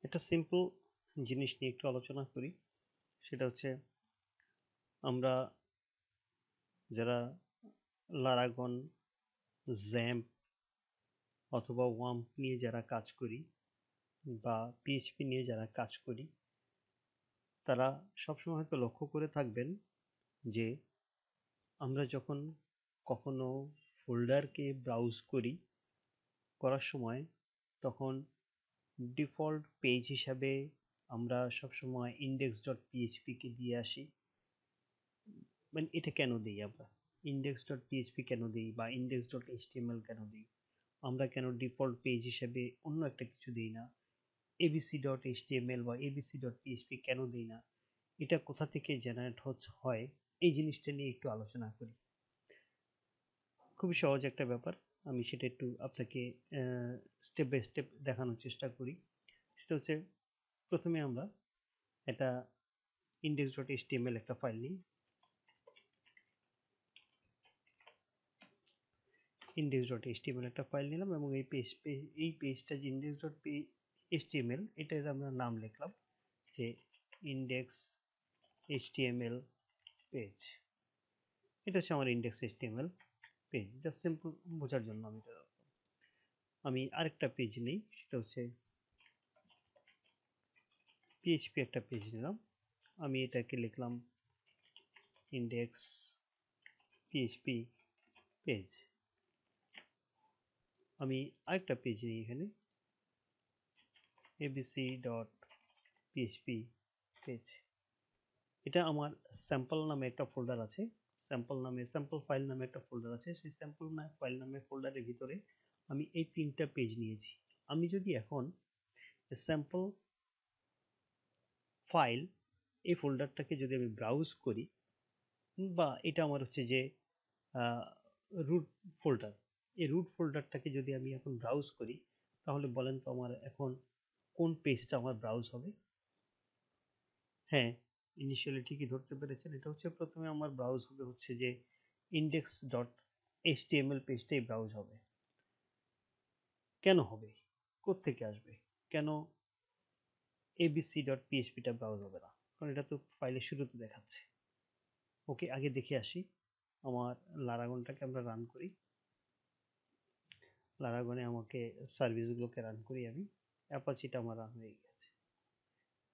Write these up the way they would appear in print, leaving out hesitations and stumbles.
একটা সিম্পল জিনিস নিয়ে একটু আলোচনা করি। সেটা হচ্ছে আমরা যারা লারাগন, জ্যাম্প অথবা ওয়াম্প নিয়ে যারা কাজ করি বা পিএইচপি নিয়ে যারা কাজ করি, তারা সবসময় হয়তো লক্ষ্য করে থাকবেন যে আমরা যখন কখনো ফোল্ডারকে ব্রাউজ করার সময় তখন ডিফল্ট পেজ হিসাবে আমরা সবসময় index.php কে দিয়ে আসি। মানে এটা কেন দিই আমরা? index.php কেন দিই বা index.html কেন দিই? আমরা কেন ডিফল্ট পেজ হিসেবে অন্য একটা কিছু দিই না? abc.html বা abc.php কেন দিই না? এটা কোথা থেকে জেনারেট হয়? এই জিনিসটা নিয়ে একটু আলোচনা করি। খুবই সহজ একটা ব্যাপার। আমি সেটা একটু আপনাকে স্টেপ বাই স্টেপ দেখানোর চেষ্টা করি। সেটা হচ্ছে প্রথমে আমরা একটা index.html একটা ফাইল নিই। index.html একটা ফাইল নিলাম এবং এই পেজটা যে index.html এটার আমরা নাম লিখলাম যে index.html পেজ। এটা হচ্ছে আমার index.html পেজ। জাস্ট সিম্পল বোঝার জন্য আমি আরেকটা পেজ নেই, সেটা হচ্ছে PHP একটা পেজ নিলাম। আমি এটাকে লিখলাম index.php পেজ। আমি আরেকটা পেজ নিই এখানে abc.php পেজ। এটা আমার স্যাম্পল নামে একটা ফোল্ডার আছে, স্যাম্পল ফাইল নামে একটা ফোল্ডার আছে। সেই স্যাম্পল ফাইল নামে ফোল্ডারের ভিতরে আমি এই তিনটা পেজ নিয়েছি। আমি যদি এখন স্যাম্পল ফাইল এই ফোল্ডারটাকে যদি আমি ব্রাউজ করি, বা এটা আমার হচ্ছে যে রুট ফোল্ডার, এই রুট ফোল্ডারটাকে যদি আমি এখন ব্রাউজ করি, তাহলে বলেন তো আমার এখন কোন পেজটা আমার ব্রাউজ হবে? হ্যাঁ, ইনিশিয়ালি ঠিকই ধরতে পেরেছেন। এটা হচ্ছে প্রথমে আমার ব্রাউজ হবে হচ্ছে যে index.html পেজটাই ব্রাউজ হবে। কেন হবে? কোত্থেকে আসবে? কেন abc.php টা ব্রাউজ হবে না? কারণ এটা তো ফাইলের শুরুতে দেখাচ্ছে। ওকে, আগে দেখে আসি। আমার লারাগনটাকে আমরা রান করি। লারাগনে আমাকে সার্ভিসগুলোকে রান করি আমি। অ্যাপাচিটা আমার রান হয়ে গেছে।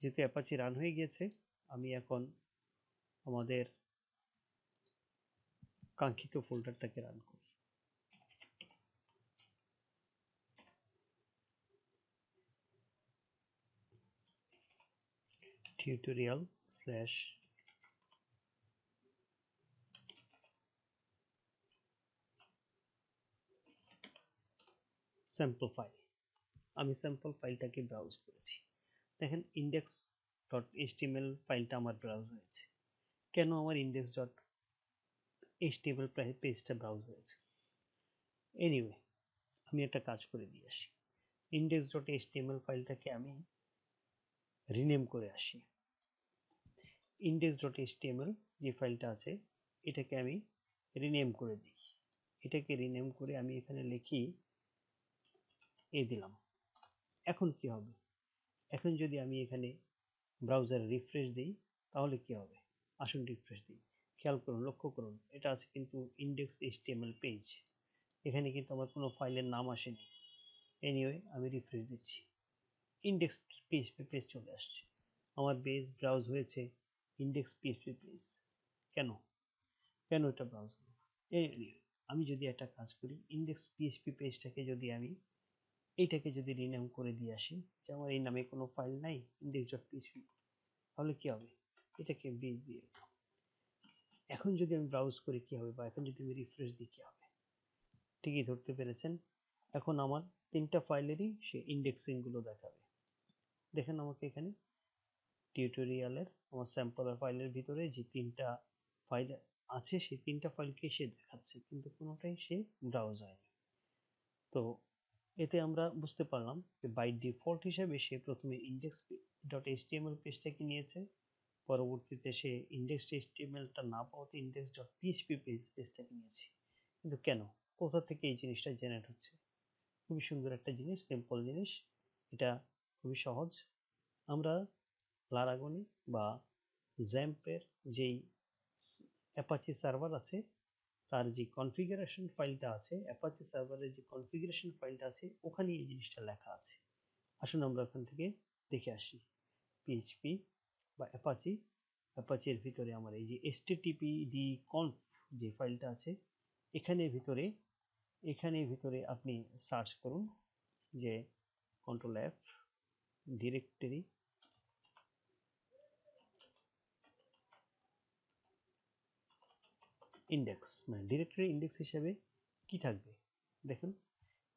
যেহেতু অ্যাপাচি রান হয়ে গিয়েছে, আমি এখন আমাদের কাঙ্ক্ষিত ফোল্ডারটাকে রান করি। Tutorial slash sample file. আমি স্যাম্পল ফাইলটাকে ব্রাউজ করেছি। দেখেন index.html ফাইলটা আমার ব্রাউজ হয়েছে। কেন আমার index.html পেজটা ব্রাউজ হয়েছে? এনিওয়ে, আমি একটা কাজ করে দিয়ে আসি। index.html ফাইলটাকে আমি রিনেম করে আসি। index.html যে ফাইলটা আছে এটাকে আমি রিনেম করে দিই। এটাকে রিনেম করে আমি এখানে লিখি দিলাম। এখন কি হবে? এখন যদি আমি এখানে ব্রাউজারে রিফ্রেশ দিই, তাহলে কি হবে? আসুন রিফ্রেশ দিই। খেয়াল করুন, লক্ষ্য করুন, এটা আছে কিন্তু index.html পেজ। এখানে কিন্তু আমার কোনো ফাইলের নাম আসেনি। এনিওয়ে, আমি রিফ্রেশ দিচ্ছি, index.php পেজ চলে আসছে। আমার পেজ ব্রাউজ হয়েছে index.php পেজ। কেন? কেন এটা ব্রাউজ হলো? আমি যদি একটা কাজ করি, index.php পেজটাকে যদি আমি এইটাকে যদি রিনেম করে দিয়ে আসি, যে আমার এই নামে কোনো ফাইল নাই, index.php, তাহলে কি হবে? এটাকে দিয়ে এখন যদি আমি ব্রাউজ করি কি হবে, বা এখন যদি আমি রিফ্রেশ দিই কি হবে? ঠিকই ধরতে পেরেছেন। এখন আমার তিনটা ফাইলেরই সে ইন্ডেক্সিং গুলো দেখাবে। দেখেন আমাকে এখানে টিউটোরিয়ালের আমার স্যাম্পল ফাইলের ভিতরে যে তিনটা ফাইল আছে, সেই তিনটা ফাইলকে সে দেখাচ্ছে, কিন্তু কোনোটাই সে ব্রাউজ হয়নি। তো এতে আমরা বুঝতে পারলাম যে বাই ডিফল্ট হিসেবে সে প্রথমে index.html পেজটাকে নিয়েছে, পরবর্তীতে সে index.html-টা না পাওয়াতে index.php পেজটাকে নিয়েছে। কিন্তু কেন? কোথা থেকে এই জিনিসটা জেনারেট হচ্ছে? খুবই সুন্দর একটা জিনিস, সিম্পল জিনিস। এটা খুবই সহজ। আমরা লারাগনে বা জ্যাম্পের যেই অ্যাপাচি সার্ভার আছে তার যে কনফিগারেশন ফাইলটা আছে, অ্যাপাচি সার্ভারের যে কনফিগারেশন ফাইলটা আছে ওখানে এই জিনিসটা লেখা আছে। আসুন আমরা ওখান থেকে দেখে আসি। পিএইচপি বা অ্যাপাচির ভিতরে আমার এই যে httpd-conf যে ফাইলটা আছে এখানে ভিতরে আপনি সার্চ করুন যে কন্ট্রোল F ডিরেক্টরি ইন্ডেক্স, মানে ডিরেক্টরি ইন্ডেক্স হিসেবে কি থাকবে দেখুন।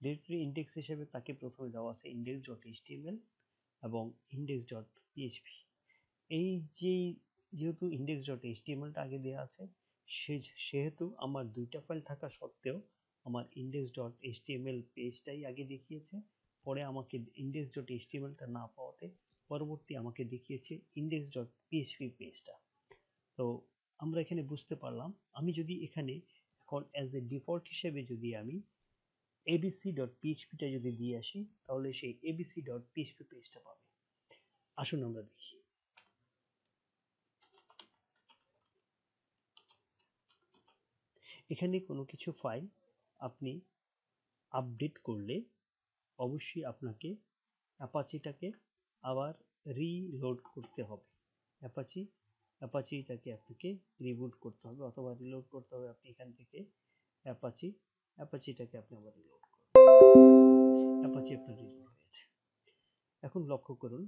ডিরেক্টরি ইন্ডেক্স হিসেবে তাকে প্রথমে দেওয়া আছে index.html এবং index.php। এই যে যেহেতু index.html-টা আগে দেওয়া আছে সেহেতু আমার দুইটা ফাইল থাকা সত্ত্বেও আমার index.html পেজটাই আগে দেখিয়েছে, পরে আমাকে index.html-টা না পাওয়াতে পরবর্তী আমাকে দেখিয়েছে index.php পেজটা। তো আমরা এখানে বুঝতে পারলাম আমি যদি এখানে এখন অ্যাজ এ ডিফল্ট হিসেবে যদি আমি abc.php-টা যদি দিয়ে আসি তাহলে সেই abc.php পেজটা পাবে। আসুন আমরা দেখি। এখানে কোনো কিছু ফাইল আপনি আপডেট করলে অবশ্যই আপনাকে অ্যাপাচিটাকে আবার রিলোড করতে হবে। অ্যাপাচিটাকে আপনাকে রিবুট করতে হবে অথবা রিলোড করতে হবে। আপনি এখান থেকে অ্যাপাচিটাকে আপনি আবার রিলোড করুন। অ্যাপাচি আপনার রিলোড হয়েছে। এখন লক্ষ্য করুন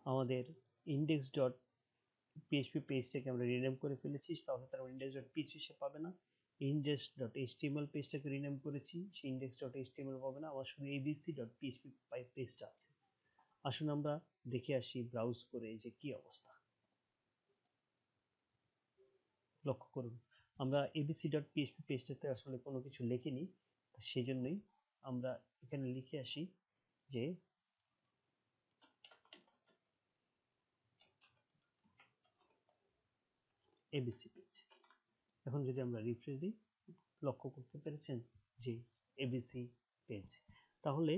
আমাদের index.php পেজটাকে আমরা রিনেম করে ফেলেছি, তাহলে তার index.php সে পাবে না। index.html পেজটাকে রিনেম করেছি, সেই index.html পাবে না, আমার শুধু abc.php পেজটা আছে। আসুন আমরা দেখে আসি ব্রাউজ করে যে কি অবস্থা। লক্ষ্য করুন আমরা abc.php পেজটাতে আসলে কোনো কিছু লিখিনি, সেই জন্যই আমরা এখানে লিখে আসি যে abc পেজ। এখন যদি আমরা রিফ্রেশ দিই, লক্ষ্য করতে পেরেছেন যে এবিসি পেজ। তাহলে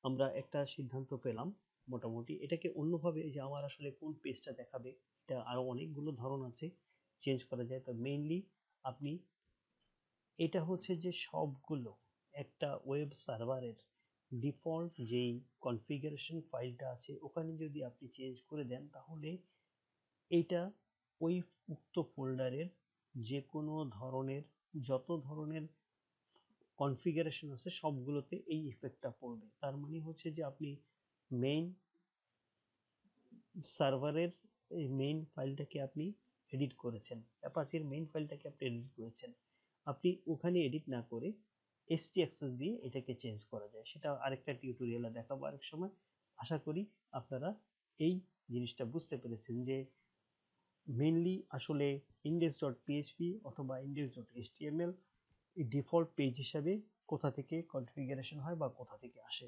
আমরা একটা সিদ্ধান্ত পেলাম মোটামুটি। এটাকে অন্যভাবে যে আমার আসলে কোন পেজটা দেখাবে, এটা আরো অনেকগুলো ধরন আছে, চেঞ্জ করা যায়। তো মেইনলি আপনি এটা হচ্ছে যে সবগুলো একটা ওয়েব সার্ভারের ডিফল্ট যেই কনফিগারেশন ফাইলটা আছে ওখানে যদি আপনি চেঞ্জ করে দেন তাহলে এইটা ওই উক্ত ফোল্ডারের যে কোনো ধরনের যত ধরনের কনফিগারেশন আছে সবগুলোতে এই ইফেক্টটা পড়বে। তার মানে হচ্ছে যে আপনি মেইন সার্ভারের এই মেইন ফাইলটাকে আপনি এডিট করেছেন, অ্যাপাচির মেইন ফাইলটাকে আপনি এডিট করেছেন, আপনি ওখানে এডিট না করে htaccess দিয়ে এটাকে চেঞ্জ করা যায়। সেটা আরেকটা টিউটোরিয়ালে দেখাবো আরেক সময়। আশা করি আপনারা এই জিনিসটা বুঝতে পেরেছেন যে মেইনলি আসলে index.php অথবা index.html এই ডিফল্ট পেজ হিসাবে কোথা থেকে কনফিগারেশন হয় বা কোথা থেকে আসে।